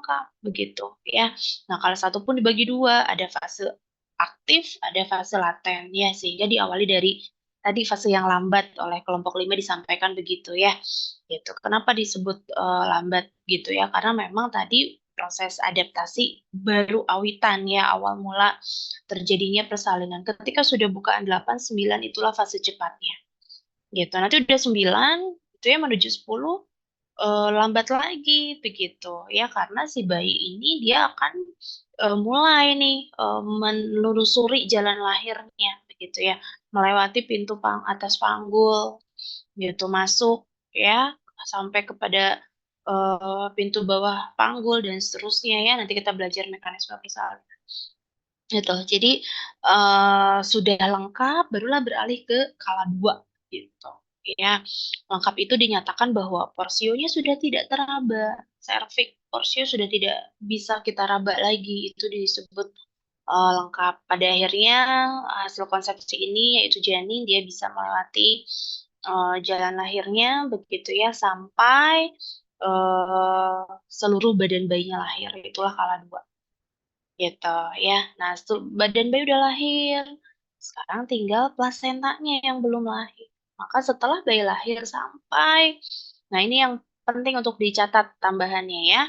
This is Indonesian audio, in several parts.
lengkap begitu ya. Nah, kala 1 pun dibagi 2, ada fase aktif, ada fase laten ya, sehingga diawali dari tadi fase yang lambat oleh kelompok 5 disampaikan begitu ya, gitu. Kenapa disebut, lambat gitu ya, karena memang tadi proses adaptasi baru awitan ya, awal mula terjadinya persalinan. Ketika sudah bukaan 8, 9 itulah fase cepatnya, gitu. Nanti udah 9 itu ya menuju 10, lambat lagi begitu ya, karena si bayi ini dia akan, mulai nih, menelusuri jalan lahirnya begitu ya, melewati pintu atas panggul gitu, masuk ya, sampai kepada, pintu bawah panggul dan seterusnya ya, nanti kita belajar mekanisme persalinan. Gitu. Jadi, sudah lengkap barulah beralih ke kala 2 gitu, ya. Lengkap itu dinyatakan bahwa porsionya sudah tidak teraba, serviks porsio sudah tidak bisa kita raba lagi, itu disebut, lengkap. Pada akhirnya hasil konsepsi ini yaitu janin dia bisa melewati, jalan lahirnya begitu ya, sampai, seluruh badan bayinya lahir, itulah kala 2. Gitu ya. Nah, badan bayi udah lahir, sekarang tinggal plasentanya yang belum lahir. Maka setelah bayi lahir sampai nah ini yang penting untuk dicatat tambahannya ya,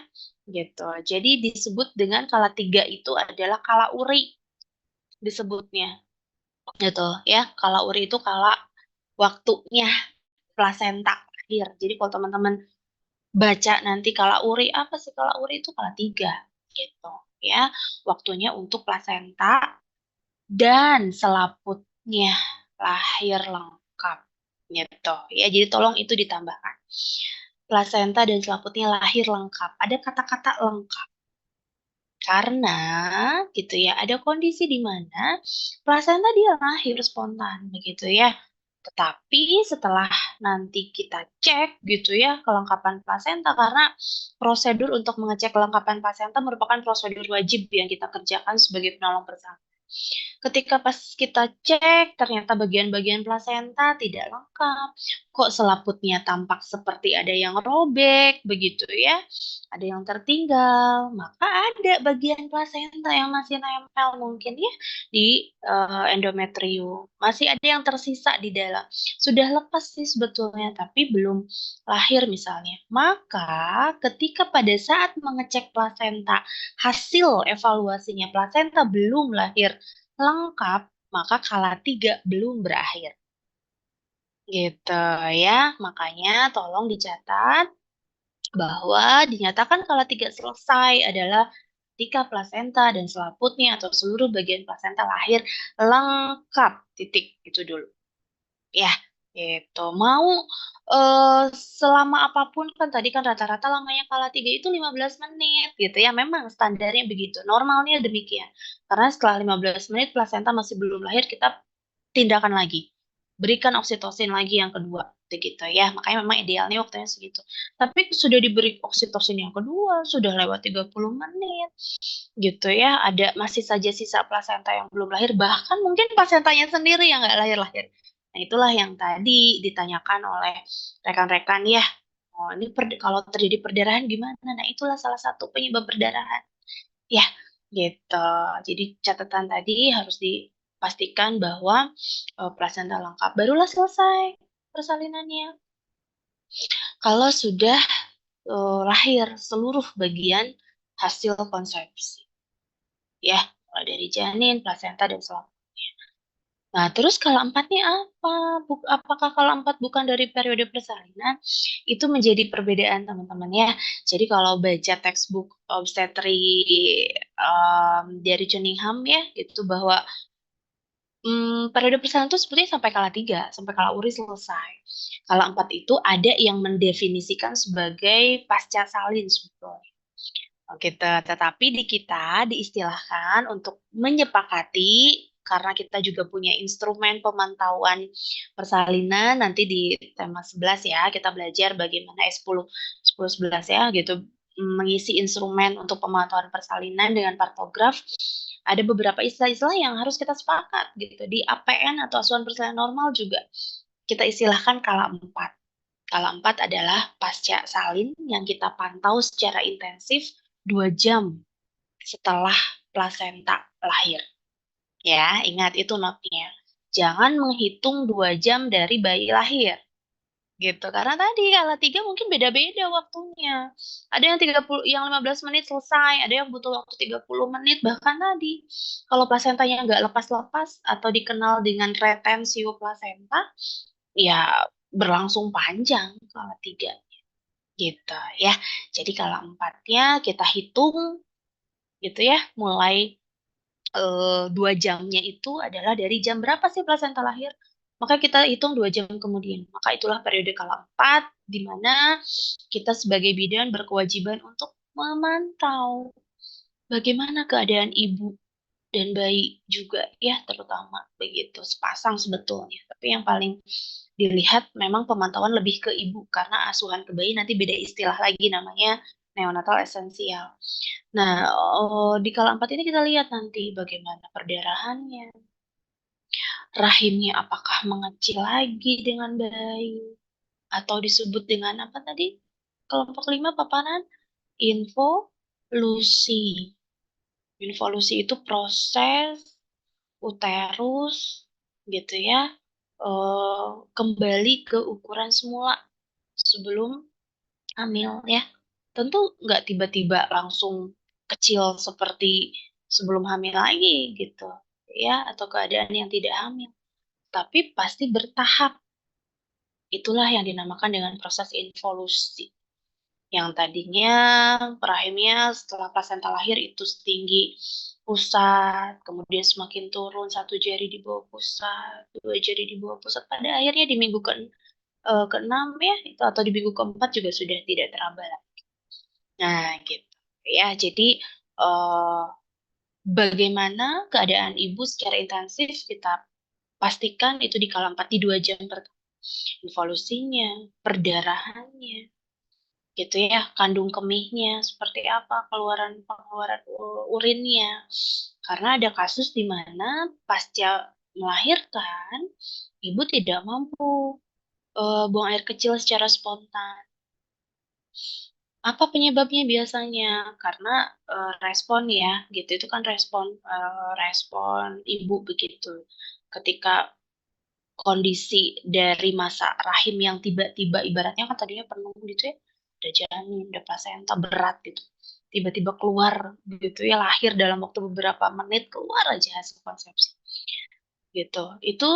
gitu. Jadi disebut dengan kala 3 itu adalah kala uri disebutnya, gitu ya. Kala uri itu kala waktunya plasenta lahir. Jadi kalau teman-teman baca nanti kala uri, apa sih kala uri itu kala 3 gitu ya. Waktunya untuk plasenta dan selaputnya lahir lengkap, gitu ya. Jadi tolong itu ditambahkan. Plasenta dan selaputnya lahir lengkap. Ada kata-kata lengkap. Karena gitu ya, ada kondisi di mana plasenta dia lahir spontan begitu ya. Tetapi setelah nanti kita cek gitu ya kelengkapan plasenta karena prosedur untuk mengecek kelengkapan plasenta merupakan prosedur wajib yang kita kerjakan sebagai penolong persalinan. Ketika pas kita cek, ternyata bagian-bagian plasenta tidak lengkap. Kok selaputnya tampak seperti ada yang robek, begitu ya, ada yang tertinggal, maka ada bagian plasenta yang masih nempel mungkin ya di endometrium. Masih ada yang tersisa di dalam. Sudah lepas sih sebetulnya, tapi belum lahir misalnya. Maka ketika pada saat mengecek plasenta, hasil evaluasinya plasenta belum lahir lengkap, maka kala 3 belum berakhir. Gitu ya, makanya tolong dicatat bahwa dinyatakan kala 3 selesai adalah ketika plasenta dan selaputnya atau seluruh bagian plasenta lahir lengkap, titik, itu dulu. Ya, gitu. Mau, selama apapun kan tadi kan rata-rata lamanya kala 3 itu 15 menit gitu ya, memang standarnya begitu, normalnya demikian. Karena setelah 15 menit plasenta masih belum lahir, kita tindakan lagi, berikan oksitosin lagi yang kedua, begitu ya, makanya memang idealnya waktunya segitu. Tapi sudah diberi oksitosin yang kedua, sudah lewat 30 menit, gitu ya, ada masih saja sisa plasenta yang belum lahir, bahkan mungkin plasentanya sendiri yang nggak lahir-lahir. Nah, itulah yang tadi ditanyakan oleh rekan-rekan ya, "Oh, ini kalau terjadi perdarahan gimana?" Nah, itulah salah satu penyebab perdarahan. Ya, gitu. Jadi catatan tadi harus dipastikan bahwa, plasenta lengkap, barulah selesai persalinannya. Kalau sudah, lahir seluruh bagian hasil konsepsi, ya, mulai dari janin, plasenta, dan selaput. Nah, terus kalau 4 nih apa? Apakah kalau 4 bukan dari periode persalinan? Itu menjadi perbedaan teman-teman ya. Jadi kalau baca textbook obstetri, dari Cunningham ya, itu bahwa, periode persalinan itu sebetulnya sampai kala 3, sampai kala uri selesai. Kala 4 itu ada yang mendefinisikan sebagai pasca salin sebetulnya. Oh gitu, tetapi di kita diistilahkan untuk menyepakati karena kita juga punya instrumen pemantauan persalinan nanti di tema 11 ya, kita belajar bagaimana 10, 11 ya gitu, mengisi instrumen untuk pemantauan persalinan dengan partograf. Ada beberapa istilah-istilah yang harus kita sepakat gitu, di APN atau asuhan persalinan normal juga kita istilahkan kala 4. Kala 4 adalah pasca salin yang kita pantau secara intensif 2 jam setelah plasenta lahir. Ya, ingat itu notnya. Jangan menghitung 2 jam dari bayi lahir. Gitu. Karena tadi kalau 3 mungkin beda-beda waktunya. Ada yang 30, yang 15 menit selesai, ada yang butuh waktu 30 menit. Bahkan tadi, kalau plasentanya nggak lepas-lepas atau dikenal dengan retensio plasenta, ya berlangsung panjang kalau 3 gitu ya. Jadi kalau 4-nya kita hitung gitu ya, mulai 2 jamnya itu adalah dari jam berapa sih plasenta lahir? Maka kita hitung 2 jam kemudian. Maka itulah periode kala 4, di mana kita sebagai bidan berkewajiban untuk memantau bagaimana keadaan ibu dan bayi juga ya, terutama begitu sepasang sebetulnya. Tapi yang paling dilihat memang pemantauan lebih ke ibu karena asuhan ke bayi nanti beda istilah lagi namanya neonatal esensial. Nah, di kala 4 ini kita lihat nanti bagaimana perdarahannya, rahimnya apakah mengecil lagi dengan baik, atau disebut dengan apa tadi? Kelompok 5 paparan involusi. Involusi itu proses uterus gitu ya, kembali ke ukuran semula sebelum hamil ya. Tentu nggak tiba-tiba langsung kecil seperti sebelum hamil lagi gitu ya, atau keadaan yang tidak hamil, tapi pasti bertahap. Itulah yang dinamakan dengan proses involusi. Yang tadinya rahimnya setelah plasenta lahir itu setinggi pusat, kemudian semakin turun 1 jari di bawah pusat, 2 jari di bawah pusat, pada akhirnya di minggu ke-6 ya, itu atau di minggu ke-4 juga sudah tidak teraba lagi. Nah, gitu. Ya, jadi eh, bagaimana keadaan ibu secara intensif kita pastikan itu di kala 4 di 2 jam pertama. Evolusinya, perdarahannya, gitu ya, kandung kemihnya seperti apa, keluaran pengeluaran urinnya. Karena ada kasus di mana pasca melahirkan, ibu tidak mampu buang air kecil secara spontan. Apa penyebabnya biasanya? Karena respon ya, gitu. Itu kan respon ibu begitu. Ketika kondisi dari masa rahim yang tiba-tiba ibaratnya kan tadinya penuh gitu ya, udah janin, udah plasenta berat gitu. Tiba-tiba keluar gitu ya, lahir dalam waktu beberapa menit keluar aja hasil konsepsi gitu. Itu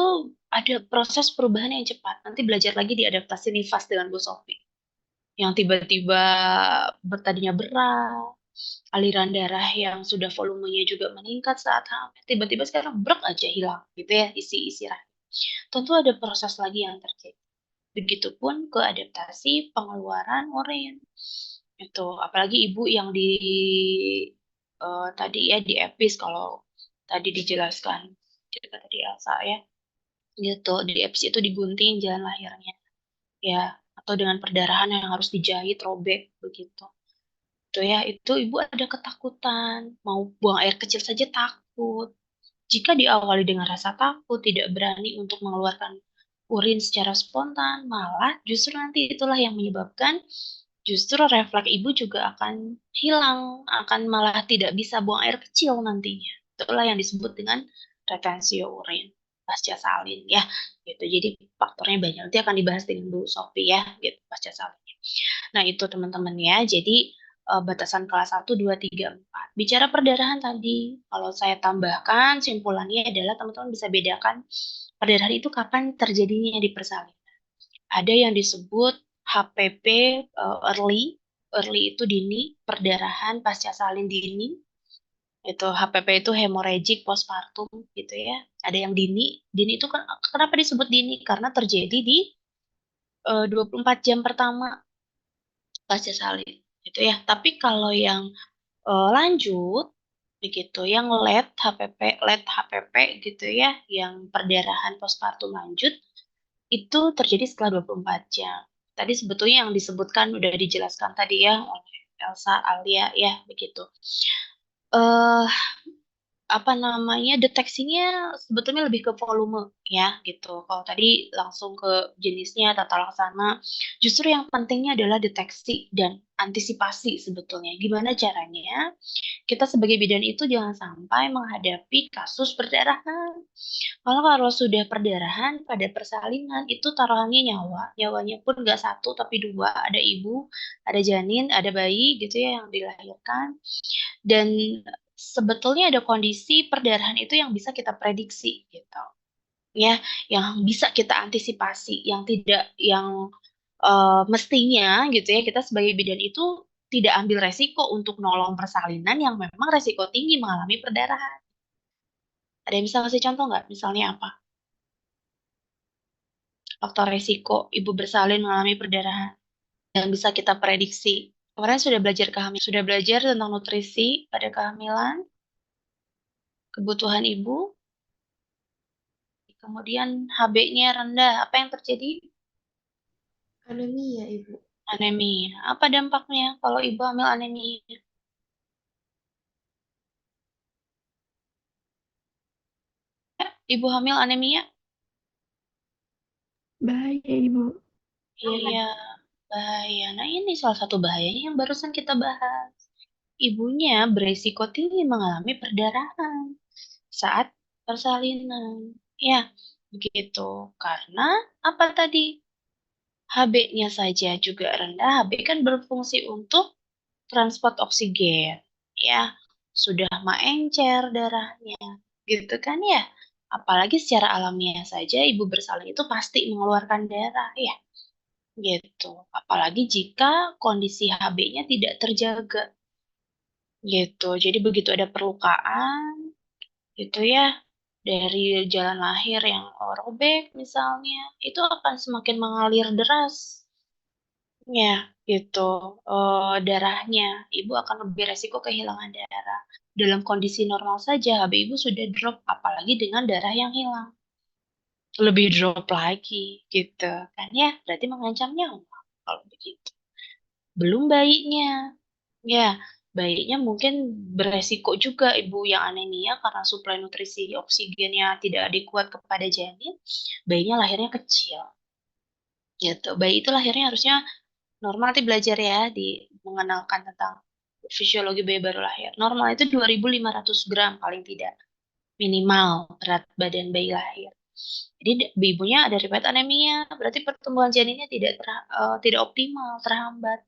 ada proses perubahan yang cepat. Nanti belajar lagi di adaptasi nifas dengan Bu Sofi yang tiba-tiba tadinya berat, aliran darah yang sudah volumenya juga meningkat saat hamil, tiba-tiba sekarang brek aja hilang gitu ya isi-isi rahim. Tentu ada proses lagi yang terjadi. Begitupun ke adaptasi pengeluaran urin. Itu apalagi ibu yang di tadi ya di epis kalau tadi dijelaskan cerita tadi Elsa ya. Gitu, di epis itu digunting jalan lahirnya. Ya, atau dengan perdarahan yang harus dijahit robek begitu. Itu ya, itu ibu ada ketakutan, mau buang air kecil saja takut. Jika diawali dengan rasa takut, tidak berani untuk mengeluarkan urin secara spontan, malah justru nanti itulah yang menyebabkan justru refleks ibu juga akan hilang, akan malah tidak bisa buang air kecil nantinya. Itulah yang disebut dengan retensio urin pasca salin ya. Gitu. Jadi faktornya banyak. Nanti akan dibahas dengan Bu Sofi ya, gitu pasca salin. Nah, itu teman-teman ya. Jadi batasan kelas 1, 2, 3, 4. Bicara perdarahan tadi, kalau saya tambahkan simpulannya adalah teman-teman bisa bedakan perdarahan itu kapan terjadinya di persalinan. Ada yang disebut HPP early, early itu dini, perdarahan pasca salin dini. Itu HPP itu hemorrhagic postpartum gitu ya. Ada yang dini, dini itu kenapa disebut dini? Karena terjadi di 24 jam pertama pasca salin gitu ya. Tapi kalau yang lanjut begitu, yang late HPP gitu ya, yang perdarahan postpartum lanjut itu terjadi setelah 24 jam. Tadi sebetulnya yang disebutkan udah dijelaskan tadi ya oleh Elsa Alia ya begitu. Eh apa namanya, deteksinya sebetulnya lebih ke volume ya gitu. Kalau tadi langsung ke jenisnya, tata laksana, justru yang pentingnya adalah deteksi dan antisipasi sebetulnya. Gimana caranya kita sebagai bidan itu jangan sampai menghadapi kasus perdarahan. Kalau sudah perdarahan pada persalinan itu taruhannya nyawa, nyawanya pun nggak satu tapi dua, ada ibu, ada janin, ada bayi gitu ya yang dilahirkan. Dan sebetulnya ada kondisi perdarahan itu yang bisa kita prediksi gitu. Ya, yang bisa kita antisipasi, yang mestinya gitu ya kita sebagai bidan itu tidak ambil resiko untuk nolong persalinan yang memang resiko tinggi mengalami perdarahan. Ada yang bisa kasih contoh nggak? Misalnya apa? Faktor resiko ibu bersalin mengalami perdarahan yang bisa kita prediksi. Kemarin sudah belajar kehamilan, sudah belajar tentang nutrisi pada kehamilan, kebutuhan ibu, kemudian HB-nya rendah. Apa yang terjadi? Anemia, Ibu. Anemia. Apa dampaknya kalau ibu hamil anemia? Ya, ibu hamil anemia? Bahaya, Ibu. Iya, bahaya. Nah, ini salah satu bahayanya yang barusan kita bahas. Ibunya beresiko tinggi mengalami perdarahan saat persalinan. Ya, begitu. Karena apa tadi? HB-nya saja juga rendah. HB kan berfungsi untuk transport oksigen. Ya, sudah mengencer darahnya. Gitu kan ya? Apalagi secara alamiah saja ibu bersalin itu pasti mengeluarkan darah ya. Gitu. Apalagi jika kondisi HB-nya tidak terjaga. Gitu. Jadi begitu ada perlukaan gitu ya dari jalan lahir yang robek misalnya, itu akan semakin mengalir deras ya gitu darahnya. Ibu akan lebih resiko kehilangan darah. Dalam kondisi normal saja HB ibu sudah drop, apalagi dengan darah yang hilang. Lebih drop lagi gitu kan ya, berarti mengancam nyawa kalau begitu. Belum bayinya. Ya, bayinya mungkin beresiko juga ibu yang anemia karena suplai nutrisi oksigennya tidak adekuat kepada janin, bayinya lahirnya kecil. Gitu. Bayi itu lahirnya harusnya normal, nanti belajar ya di mengenalkan tentang fisiologi bayi baru lahir. Normal itu 2.500 gram paling tidak, minimal berat badan bayi lahir. Jadi ibunya ada riwayat anemia, berarti pertumbuhan janinnya tidak optimal, terhambat.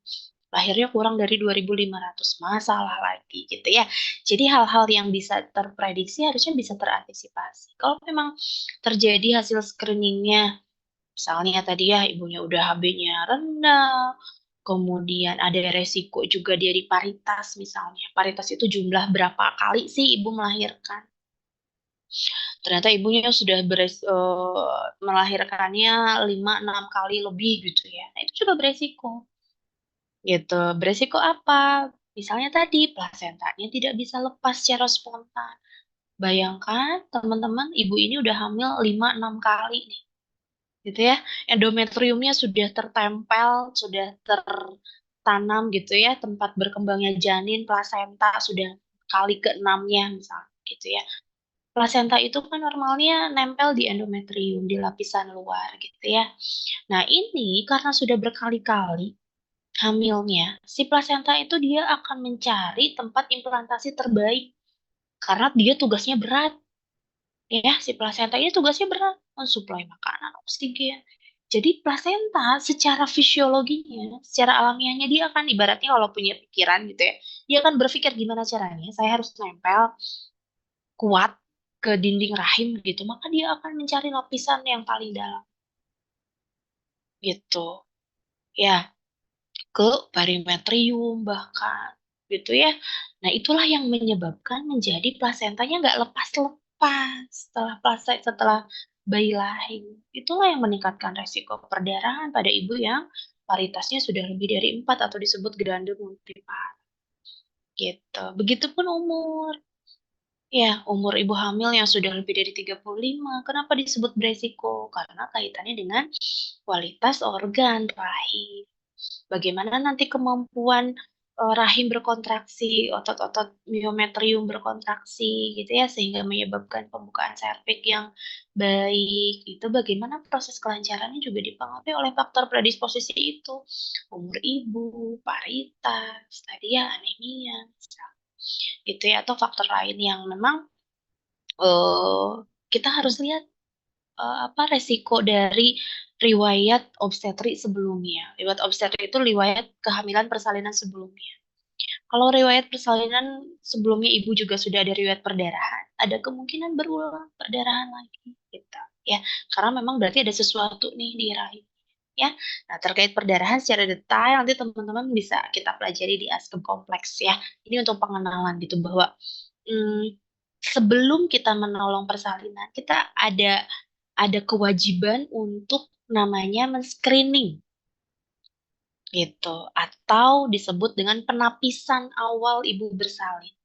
Lahirnya kurang dari 2.500, masalah lagi gitu ya. Jadi hal-hal yang bisa terprediksi harusnya bisa terantisipasi. Kalau memang terjadi hasil screeningnya, misalnya tadi ya ibunya udah HB-nya rendah, kemudian ada resiko juga dari paritas misalnya. Paritas itu jumlah berapa kali sih ibu melahirkan? Ternyata ibunya sudah melahirkannya 5-6 kali lebih gitu ya. Nah, itu juga beresiko. Gitu. Beresiko apa? Misalnya tadi, plasentanya tidak bisa lepas secara spontan. Bayangkan, teman-teman, ibu ini udah hamil 5-6 kali nih. Gitu ya. Endometriumnya sudah tertempel, sudah tertanam gitu ya, tempat berkembangnya janin, plasenta sudah kali ke-6-nya misalnya gitu ya. Plasenta itu kan normalnya nempel di endometrium, di lapisan luar gitu ya. Nah, ini karena sudah berkali-kali hamilnya, si plasenta itu dia akan mencari tempat implantasi terbaik karena dia tugasnya berat. Ya, si plasenta ini tugasnya berat, mensuplai makanan, oksigen. Jadi plasenta secara fisiologinya, secara alamiahnya dia akan ibaratnya kalau punya pikiran gitu ya, dia akan berpikir gimana caranya saya harus nempel kuat ke dinding rahim gitu, maka dia akan mencari lapisan yang paling dalam gitu. Ya, ke perimetrium bahkan gitu ya. Nah, itulah yang menyebabkan menjadi plasentanya nggak lepas-lepas setelah bayi lahir. Itulah yang meningkatkan resiko perdarahan pada ibu yang paritasnya sudah lebih dari 4 atau disebut grande multipart gitu. Begitupun umur. Ya, umur ibu hamil yang sudah lebih dari 35, kenapa disebut beresiko? Karena kaitannya dengan kualitas organ rahim. Bagaimana nanti kemampuan rahim berkontraksi, otot-otot miometrium berkontraksi gitu ya, sehingga menyebabkan pembukaan serviks yang baik. Itu bagaimana proses kelancarannya juga dipengaruhi oleh faktor predisposisi itu. Umur ibu, paritas, tadi ya anemia, gitu ya, atau faktor lain yang memang eh, kita harus lihat apa resiko dari riwayat obstetrik sebelumnya. Riwayat obstetrik itu riwayat kehamilan persalinan sebelumnya. Kalau riwayat persalinan sebelumnya ibu juga sudah ada riwayat perdarahan, ada kemungkinan berulang perdarahan lagi, gitu ya. Karena memang berarti ada sesuatu nih di rahim, ya. Nah, terkait perdarahan secara detail nanti teman-teman bisa kita pelajari di Askem Kompleks ya. Ini untuk pengenalan gitu bahwa hmm, sebelum kita menolong persalinan, kita ada kewajiban untuk namanya men-screening gitu atau disebut dengan penapisan awal ibu bersalin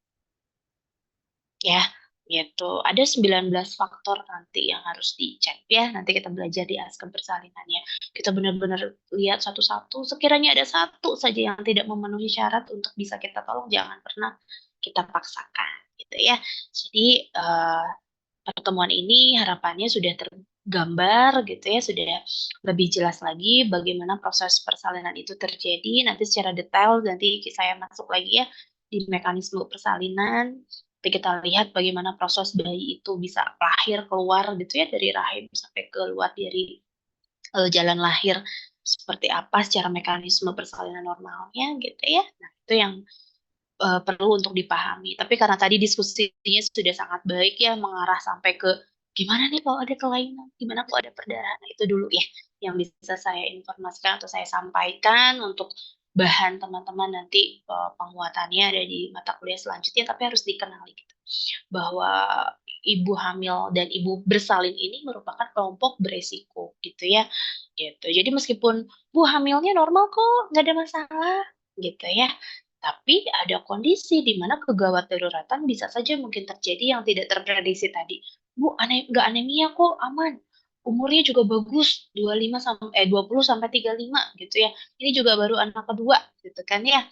ya gitu. Ada 19 faktor nanti yang harus dicek ya. Nanti kita belajar di aspek persalinannya. Kita benar-benar lihat satu-satu. Sekiranya ada satu saja yang tidak memenuhi syarat untuk bisa kita tolong, jangan pernah kita paksakan gitu ya. Jadi pertemuan ini harapannya sudah tergambar gitu ya, sudah lebih jelas lagi bagaimana proses persalinan itu terjadi. Nanti secara detail nanti saya masuk lagi ya di mekanisme persalinan. Nanti kita lihat bagaimana proses bayi itu bisa lahir keluar gitu ya dari rahim sampai keluar dari jalan lahir seperti apa secara mekanisme persalinan normalnya gitu ya. Nah, itu yang perlu untuk dipahami. Tapi karena tadi diskusinya sudah sangat baik ya, mengarah sampai ke gimana nih kalau ada kelainan, gimana kalau ada perdarahan. Nah, itu dulu ya yang bisa saya informasikan atau saya sampaikan untuk bahan teman-teman nanti penguatannya ada di mata kuliah selanjutnya, tapi harus dikenali gitu bahwa ibu hamil dan ibu bersalin ini merupakan kelompok beresiko gitu ya. Gitu. Jadi meskipun bu hamilnya normal kok, nggak ada masalah gitu ya. Tapi ada kondisi di mana kegawat daruratan bisa saja mungkin terjadi yang tidak terprediksi tadi. Bu, nggak anemia kok, aman. Umurnya juga bagus, 25 sampai 20 sampai 35 gitu ya. Ini juga baru anak kedua gitu kan ya.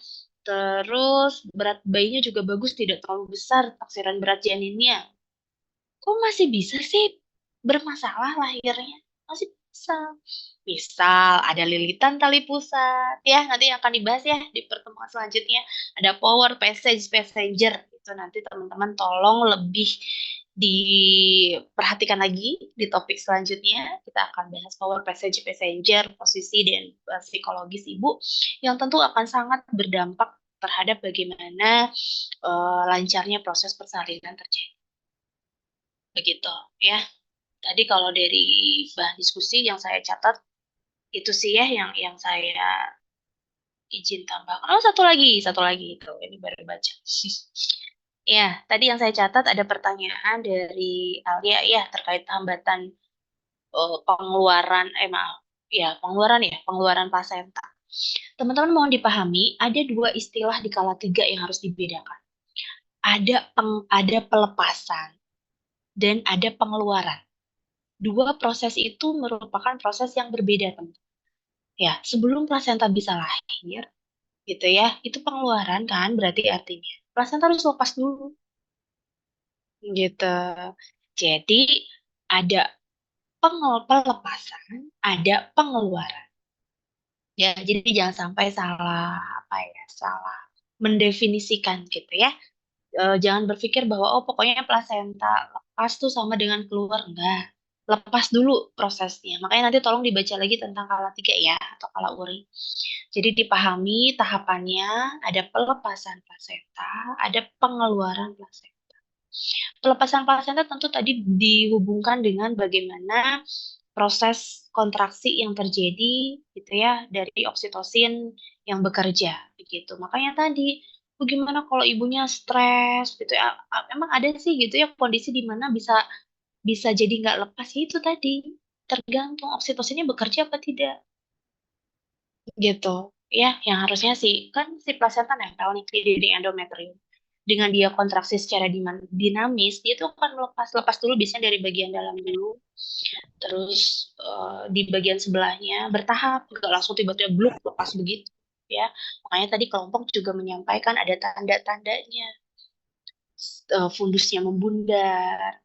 Terus berat bayinya juga bagus, tidak terlalu besar taksiran berat janinnya. Kok masih bisa sih bermasalah lahirnya? Masih bisa. Misal ada lilitan tali pusat, ya nanti akan dibahas ya di pertemuan selanjutnya. Ada power passage passenger, itu nanti teman-teman tolong lebih diperhatikan lagi di topik selanjutnya. Kita akan bahas power passage passenger, posisi dan psikologis ibu, yang tentu akan sangat berdampak terhadap bagaimana lancarnya proses persalinan terjadi. Begitu ya. Tadi kalau dari bahan diskusi yang saya catat itu sih ya yang saya izin tambahkan. Oh, satu lagi itu. Ini baru baca. Ya, tadi yang saya catat ada pertanyaan dari Alia ya terkait hambatan pengeluaran maaf ya pengeluaran plasenta. Teman-teman mohon dipahami ada dua istilah di kala tiga yang harus dibedakan. Ada pelepasan dan ada pengeluaran. Dua proses itu merupakan proses yang berbeda, teman. Ya, sebelum plasenta bisa lahir, gitu ya, itu pengeluaran kan, berarti artinya plasenta harus lepas dulu, gitu. Jadi ada pelepasan, ada pengeluaran. Ya, jadi jangan sampai salah apa ya, salah mendefinisikan gitu ya. Jangan berpikir bahwa oh pokoknya plasenta lepas tuh sama dengan keluar, enggak. Lepas dulu prosesnya. Makanya nanti tolong dibaca lagi tentang kala tiga ya atau kala uri. Jadi dipahami tahapannya, ada pelepasan plasenta, ada pengeluaran plasenta. Pelepasan plasenta tentu tadi dihubungkan dengan bagaimana proses kontraksi yang terjadi gitu ya dari oksitosin yang bekerja begitu. Makanya tadi bagaimana kalau ibunya stres gitu ya. Emang ada sih gitu ya kondisi di mana bisa bisa jadi nggak lepas ya itu tadi. Tergantung oksitosinnya bekerja apa tidak gitu ya yang harusnya sih kan si plasenta nempel nih di dinding endometrium dengan dia kontraksi secara dinamis dia tuh akan lepas dulu biasanya dari bagian dalam dulu terus di bagian sebelahnya bertahap nggak langsung tiba-tiba bluk lepas begitu ya. Makanya tadi kelompok juga menyampaikan ada tanda-tandanya, fundusnya membundar,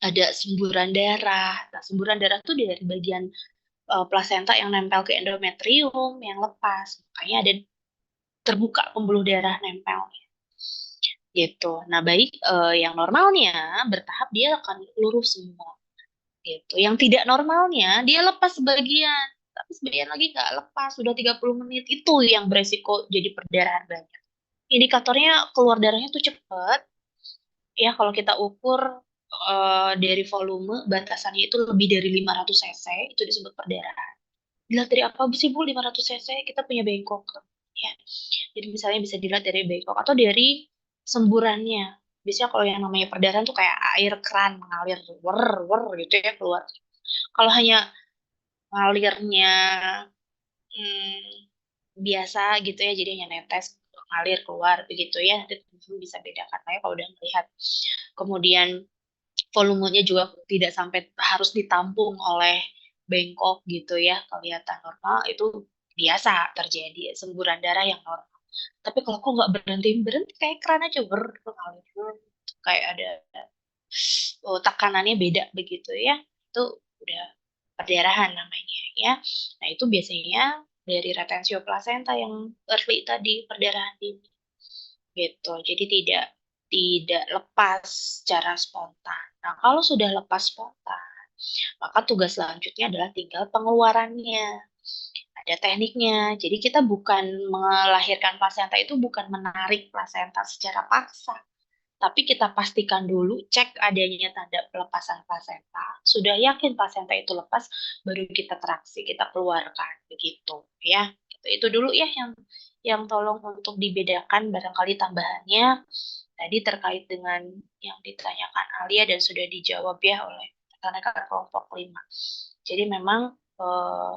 ada semburan darah. Nah, semburan darah tuh dari bagian plasenta yang nempel ke endometrium yang lepas. Makanya ada terbuka pembuluh darah nempel gitu. Nah, baik yang normalnya bertahap dia akan lurus semua gitu. Yang tidak normalnya dia lepas sebagian, tapi sebagian lagi nggak lepas. Sudah 30 menit itu yang beresiko jadi perdarahan banyak. Indikatornya keluar darahnya tuh cepet. Ya, kalau kita ukur dari volume batasannya itu lebih dari 500 cc, itu disebut perdarahan. Dilihat dari apa sih Bu 500 cc? Kita punya bengkok. Ya. Jadi misalnya bisa dilihat dari bengkok atau dari semburannya. Biasanya kalau yang namanya perdarahan tuh kayak air keran mengalir wer wer gitu ya keluar. Kalau hanya ngalirnya biasa gitu ya, jadi hanya netes ngalir keluar begitu ya, nanti teman-teman bisa bedakan lah ya kalau udah melihat. Kemudian volumenya juga tidak sampai harus ditampung oleh bengkok gitu ya, kelihatan normal itu biasa terjadi semburan darah yang normal. Tapi kalau kok nggak berhenti berhenti kayak keran aja mengalir, kayak ada tekanannya beda begitu ya, itu udah perdarahan namanya ya. Nah itu biasanya dari retensio plasenta yang early tadi, perdarahan dini gitu. Jadi tidak tidak lepas secara spontan. Nah kalau sudah lepas spontan, maka tugas selanjutnya adalah tinggal pengeluarannya. Ada tekniknya. Jadi kita bukan melahirkan plasenta itu bukan menarik plasenta secara paksa, tapi kita pastikan dulu, cek adanya tanda pelepasan plasenta. Sudah yakin plasenta itu lepas, baru kita traksi, kita keluarkan begitu ya. Itu dulu ya yang tolong untuk dibedakan barangkali tambahannya tadi terkait dengan yang ditanyakan Alia dan sudah dijawab ya oleh rekan-rekan kelompok 5. Jadi memang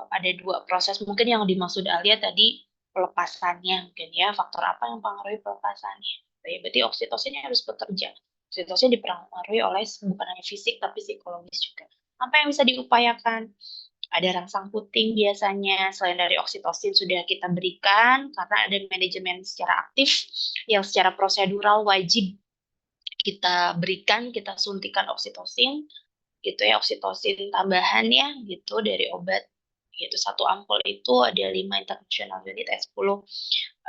ada dua proses mungkin yang dimaksud Alia tadi pelepasannya mungkin ya, faktor apa yang mempengaruhi pelepasannya. Ya, berarti oksitosinnya harus bekerja. Oksitosin dipengaruhi oleh bukan hanya fisik tapi psikologis juga. Apa yang bisa diupayakan? Ada rangsang puting biasanya. Selain dari oksitosin sudah kita berikan, karena ada manajemen secara aktif yang secara prosedural wajib kita berikan, kita suntikan oksitosin, gitu ya, oksitosin tambahan ya, gitu dari obat. Gitu, satu ampul itu ada 5 international unit, 10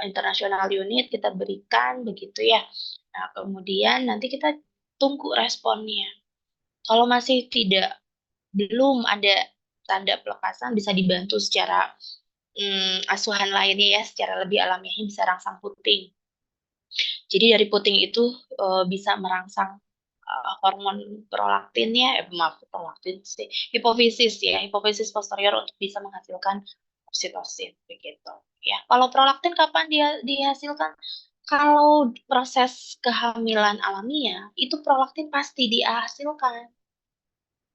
international unit kita berikan, begitu ya. Nah, kemudian nanti kita tunggu responnya. Kalau masih belum ada tanda pelepasan, bisa dibantu secara asuhan lainnya ya, secara lebih alamiahnya bisa rangsang puting. Jadi dari puting itu bisa merangsang hormon prolaktin ya, maaf prolaktin sih, hipofisis ya, hipofisis posterior untuk bisa menghasilkan oksitosin begitu. Ya, kalau prolaktin kapan dia dihasilkan? Kalau proses kehamilan alamiah itu prolaktin pasti dihasilkan.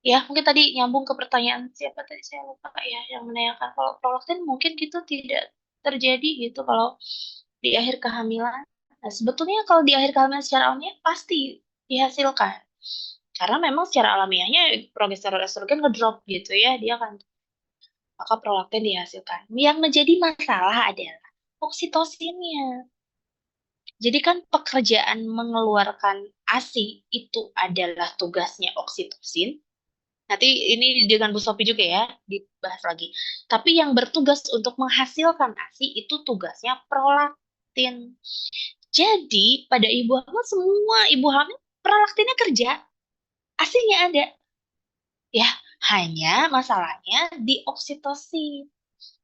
Ya, mungkin tadi nyambung ke pertanyaan siapa tadi saya lupa ya yang menanyakan kalau prolaktin mungkin gitu tidak terjadi gitu kalau di akhir kehamilan. Nah, sebetulnya kalau di akhir kehamilan secara alamiah pasti dihasilkan. Karena memang secara alamiahnya progesteron estrogen ngedrop gitu ya, dia kan maka prolaktin dihasilkan. Yang menjadi masalah adalah oksitosinnya. Jadi kan pekerjaan mengeluarkan ASI itu adalah tugasnya oksitosin. Nanti ini dengan Bu Sofi juga ya, dibahas lagi. Tapi yang bertugas untuk menghasilkan ASI itu tugasnya prolaktin. Jadi pada ibu hamil, semua ibu hamil prolaktinnya kerja, ASInya ada. Ya, hanya masalahnya di oksitosin,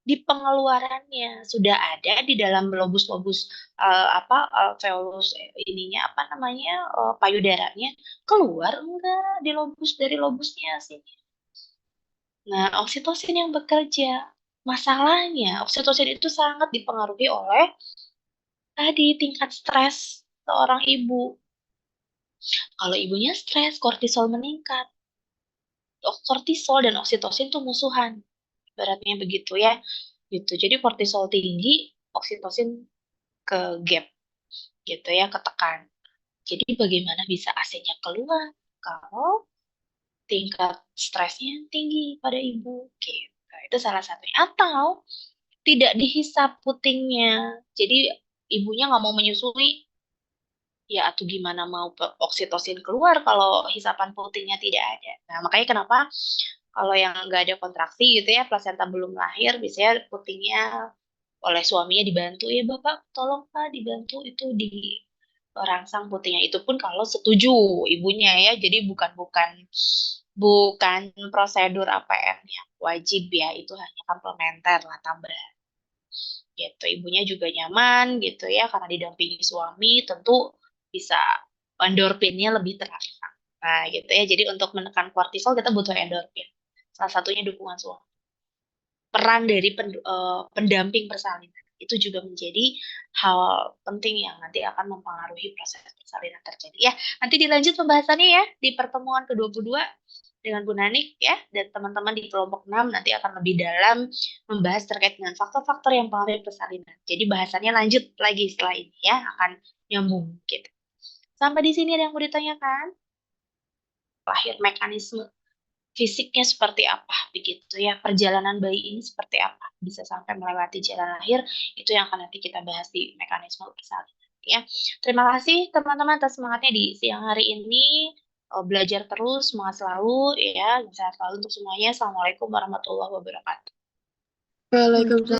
di pengeluarannya sudah ada di dalam lobus-lobus apa alveolus ininya apa namanya payudaranya keluar enggak di lobus dari lobusnya sih. Nah, oksitosin yang bekerja. Masalahnya, oksitosin itu sangat dipengaruhi oleh tadi tingkat stres seorang ibu. Kalau ibunya stres, kortisol meningkat. Kortisol dan oksitosin tuh musuhan. Beratnya begitu ya. Gitu. Jadi kortisol tinggi, oksitosin ke gap gitu ya, ketekan. Jadi bagaimana bisa AC-nya keluar kalau tingkat stresnya tinggi pada ibu gitu. Itu salah satunya. Atau tidak dihisap putingnya. Jadi ibunya nggak mau menyusui, ya atau gimana mau oksitosin keluar kalau hisapan putingnya tidak ada. Nah, makanya kenapa kalau yang nggak ada kontraksi gitu ya, plasenta belum lahir, biasanya putingnya oleh suaminya dibantu, ya Bapak tolong Pak dibantu itu dirangsang putingnya. Itu pun kalau setuju ibunya ya, jadi bukan bukan bukan prosedur APM yang wajib ya, itu hanya komplementer lah tambahan gitu. Ibunya juga nyaman gitu ya karena didampingi suami, tentu bisa endorfinnya lebih terangsang. Nah, gitu ya. Jadi untuk menekan kortisol kita butuh endorfin. Salah satunya dukungan suami. Peran dari pendamping persalinan itu juga menjadi hal penting yang nanti akan mempengaruhi proses persalinan terjadi ya. Nanti dilanjut pembahasannya ya di pertemuan ke-22 dengan Bu Nanik ya, dan teman-teman di kelompok 6 nanti akan lebih dalam membahas terkait dengan faktor-faktor yang mempengaruhi persalinan. Jadi bahasannya lanjut lagi setelah ini ya, akan nyambung gitu. Sampai di sini ada yang mau ditanyakan? Lahir mekanisme fisiknya seperti apa begitu ya, perjalanan bayi ini seperti apa bisa sampai melewati jalan lahir, itu yang akan nanti kita bahas di mekanisme persalinan ya. Terima kasih teman-teman atas semangatnya di siang hari ini. Belajar terus, semangat selalu ya, sehat selalu untuk semuanya. Assalamualaikum warahmatullahi wabarakatuh. Waalaikumsalam.